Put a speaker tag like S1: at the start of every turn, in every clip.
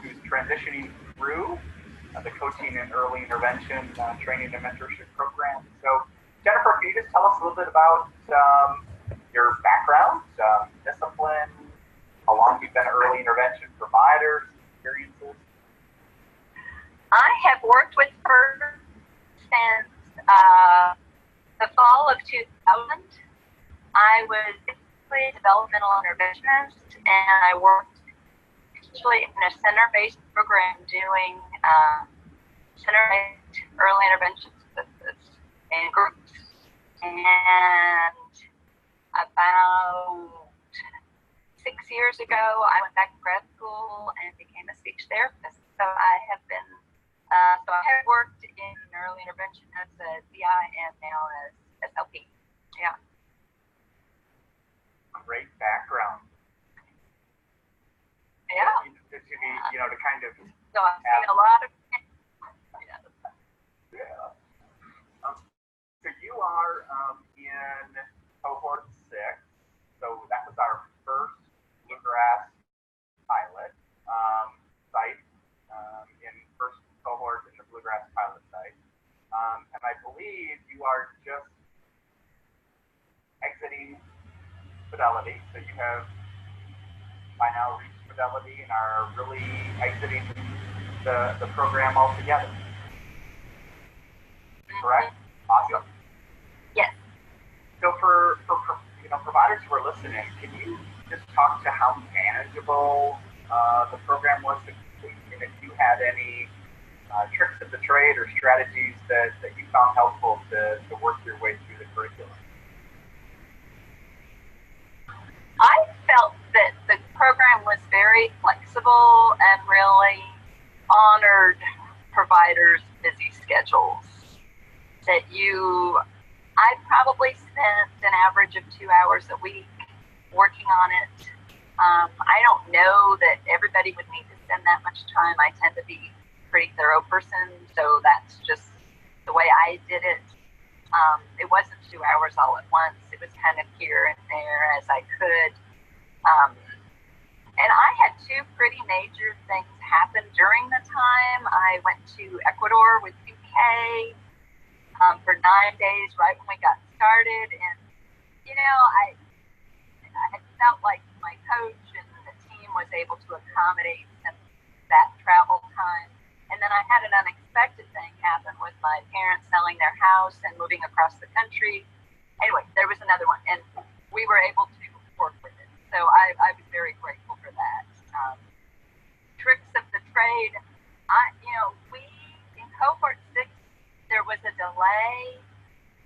S1: who's transitioning through the coaching and early intervention training and mentorship program. So, Jennifer, can you just tell us a little bit about your background, discipline, how long you've been an early intervention provider, experiences?
S2: I have worked with her since the fall of 2000. I was basically a developmental interventionist, and I worked actually in a center-based program doing center-based early intervention services in groups. And about 6 years ago, I went back to grad school and became a speech therapist. So I have been, so I have worked in early intervention as a DI and now as SLP. Yeah.
S1: Great background.
S2: Yeah.
S1: To kind of.
S2: So I've seen a lot of.
S1: Yeah. So you are in cohort 6. So that was our first bluegrass pilot site in first cohort in the bluegrass pilot site. And I believe you are just exiting fidelity. So you have by now reached fidelity and are really exiting the program altogether. Correct? Awesome.
S2: Yes.
S1: So for providers who are listening, can you just talk to how manageable the program was to complete, and if you had any tricks of the trade or strategies that you found helpful to work your way through the curriculum?
S2: I felt that the program was very flexible and really honored providers' busy schedules. I probably spent an average of 2 hours a week working on it. I don't know that everybody would need to spend that much time. I tend to be a pretty thorough person, so that's just the way I did it. It wasn't 2 hours all at once. It was kind of here and there as I could. And I had 2 pretty major things happen during the time. I went to Ecuador with UK for 9 days right when we got started. And, I felt like my coach and the team was able to accommodate that travel time. And then I had an unexpected thing happen with my parents selling their house and moving across the country. Anyway, there was another one, and we were able to work with it. So I was very grateful for that. Tricks of the trade, we, in cohort 6, there was a delay,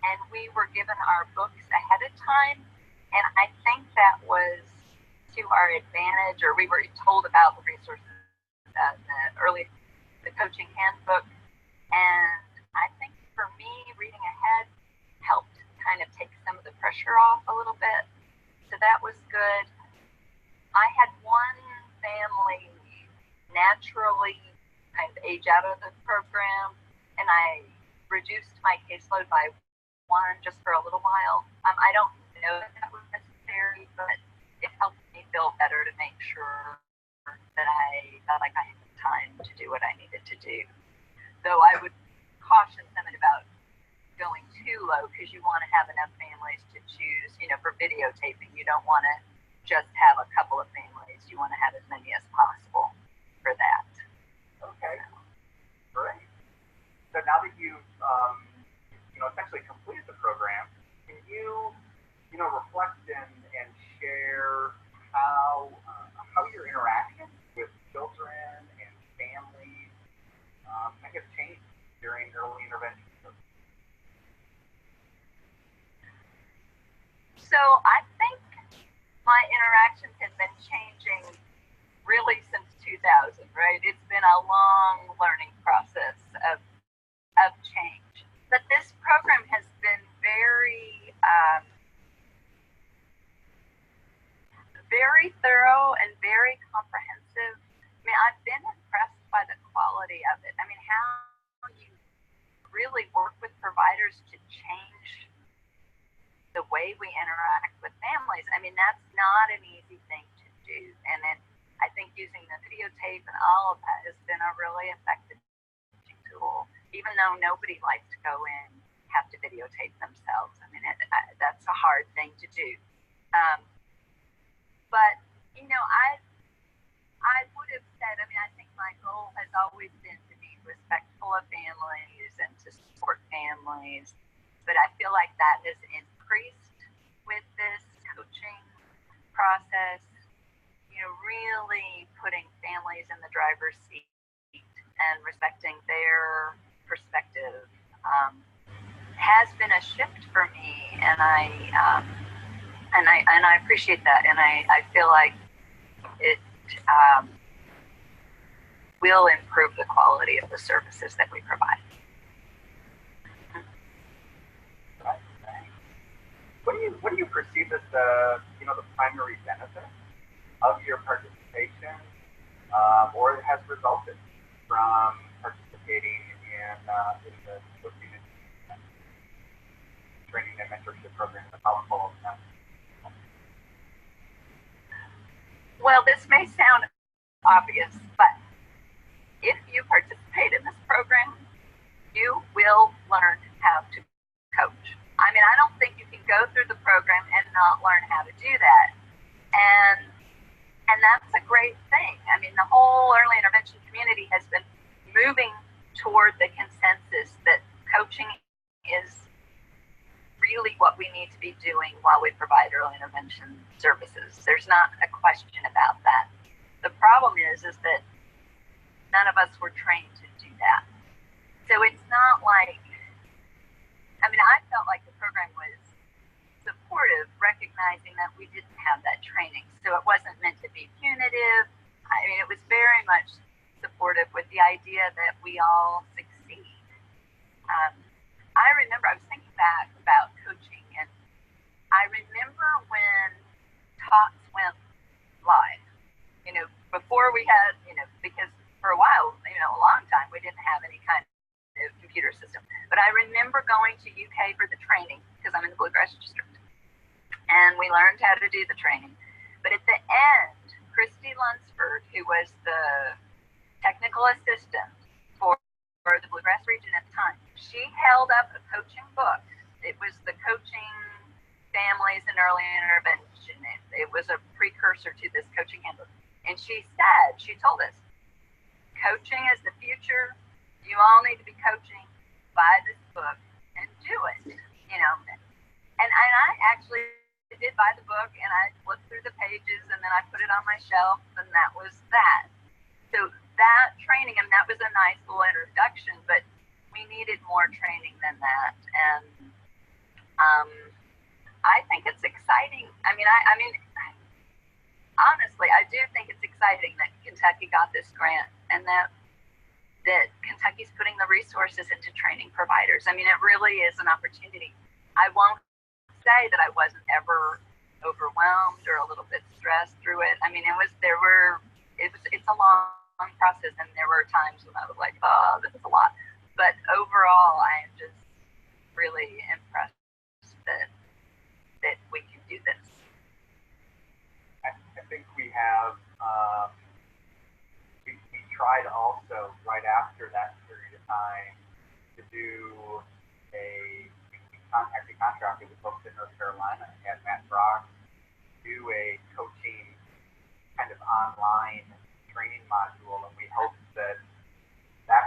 S2: and we were given our books ahead of time. And I think that was to our advantage, or we were told about the resources, the coaching handbook. And I think for me, reading ahead helped kind of take some of the pressure off a little bit. So that was good. I had one family naturally kind of age out of the program, and I reduced my caseload by 1 just for a little while. I don't know that that was necessary, but it helped me feel better to make sure that I felt like I had time to do what I needed to do. Though I would caution someone about going too low, because you want to have enough families to choose, for videotaping. You don't want to just have a couple of families. You want to have as many as possible for that.
S1: Okay. Great. So now that you've essentially completed the program, can you reflect and share how your interactions with children and families have changed during early intervention?
S2: So I think my interactions have been changing really since 2000, right? It's been a long learning process of change. But this program has been very, very thorough and very comprehensive. I mean, I've been impressed by the quality of it. I mean, how you really work with providers to change the way we interact with families. I mean, that's not an easy thing to do. And I think using the videotape and all of that has been a really effective tool, even though nobody likes to go in, have to videotape themselves. I mean, that's a hard thing to do. But, you know, I would have said, I mean, I think my goal has always been to be respectful of families and to support families. But I feel like that has increased with this coaching process, you know, really putting families in the driver's seat and respecting their perspective has been a shift for me, and I appreciate that, and I feel like it will improve the quality of the services that we provide.
S1: What do you perceive as the primary benefit of your participation, or it has resulted from participating in the coaching and training and mentorship program at Household?
S2: Well, this may sound obvious, but if you participate in this program, you will learn how to coach. I mean, I don't think you can go through the program and not learn how to do that. And that's a great thing. I mean, the whole early intervention community has been moving toward the consensus that coaching is really what we need to be doing while we provide early intervention services. There's not a question about that. The problem is that none of us were trained to do that. So it's not like, I mean, I felt like the program was supportive, recognizing that we didn't have that training. So it wasn't meant to be punitive. I mean, it was very much supportive with the idea that we all succeed. I remember, I was thinking back about coaching, and I remember when talks went live, you know, before we had, you know, because for a while, you know, a long time, we didn't have any kind of computer system. But I remember going to UK for the training, because I'm in the Bluegrass District, and we learned how to do the training. But at the end, Christy Lunsford, who was the technical assistant for the Bluegrass region at the time, she held up a coaching book. It was the Coaching Families and Early Intervention. It was a precursor to this coaching handbook. And she said, she told us, coaching is the future. You all need to be coaching. Buy this book and do it. You know, and I actually did buy the book, and I flipped through the pages, and then I put it on my shelf, and that was that. So that training, and that was a nice little introduction, but we needed more training than that. And I think it's exciting. I mean, honestly, I do think it's exciting that Kentucky got this grant, and that Kentucky's putting the resources into training providers. I mean, it really is an opportunity. I won't say that I wasn't ever overwhelmed or a little bit stressed through it. I mean, it's a long process, and there were times when I was like, oh, this is a lot. But overall, I am just really impressed that we can do this.
S1: I think we have, we tried also right after that period of time to do actually contracted with folks in North Carolina and had Matt Brock do a coaching kind of online training module, and we hoped that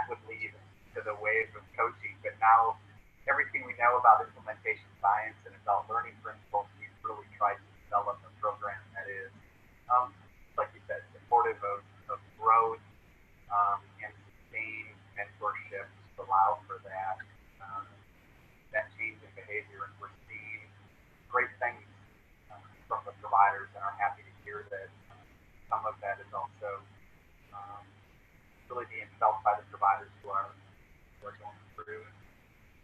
S1: would lead to the wave of coaching. But now everything we know about implementation science and adult learning principles, we've really tried to develop a program that is, like you said, supportive of growth and sustained mentorship to allow for that change in behavior. And we're seeing great things from the providers, and are happy to hear that some of that is also really being felt by the providers who are going through.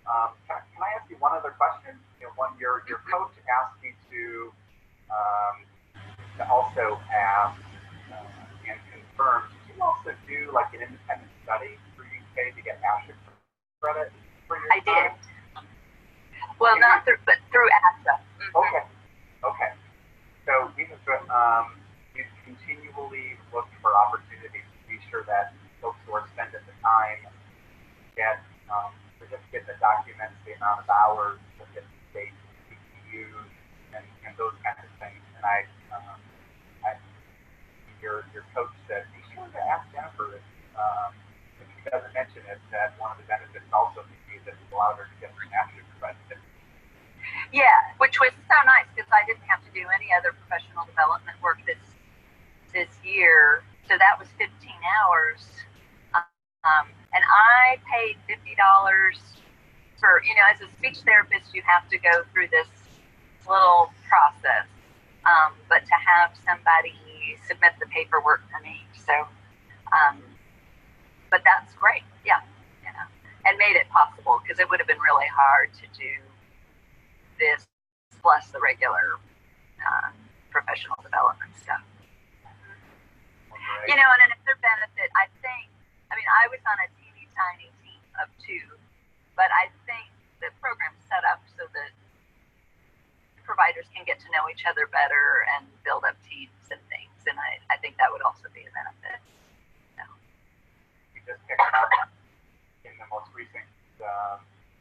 S1: Can I ask you one other question? You know, your coach asked you to also ask and confirm. Did you also do like an independent study for UK to get ASHA credit for your
S2: I did. Well, not through, but through ASHA.
S1: Mm-hmm. Okay. So we have we've continually looked for documents the amount of hours that the state use and those kinds of things. And your coach said, be sure to ask Jennifer if she doesn't mention it, that one of the benefits also may be that it allowed her to get her master's credit.
S2: Yeah, which was so nice because I didn't have to do any other professional development work this year. So that was 15 hours. And I paid $50 for, as a speech therapist, you have to go through this little process. But to have somebody submit the paperwork for me. So, but that's great. Yeah. And made it possible because it would have been really hard to do this plus the regular professional development stuff. And another benefit, I was on a teeny tiny team of 2, but I think the program's set up so that providers can get to know each other better and build up teams and things. And I think that would also be a benefit. So.
S1: You just picked up in the most recent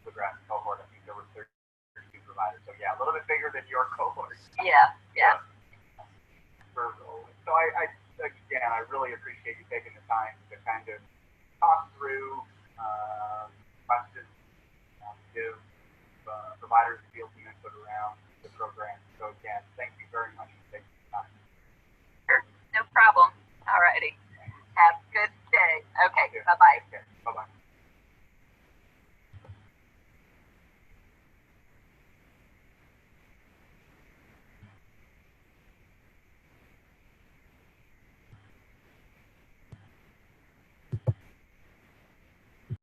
S1: Bluegrass cohort. I think there were 32 providers. So yeah, a little bit bigger than your cohort.
S2: Yeah.
S1: So I really appreciate you taking the time to kind of talk through questions, give providers the field some input around the program. So again, thank you very much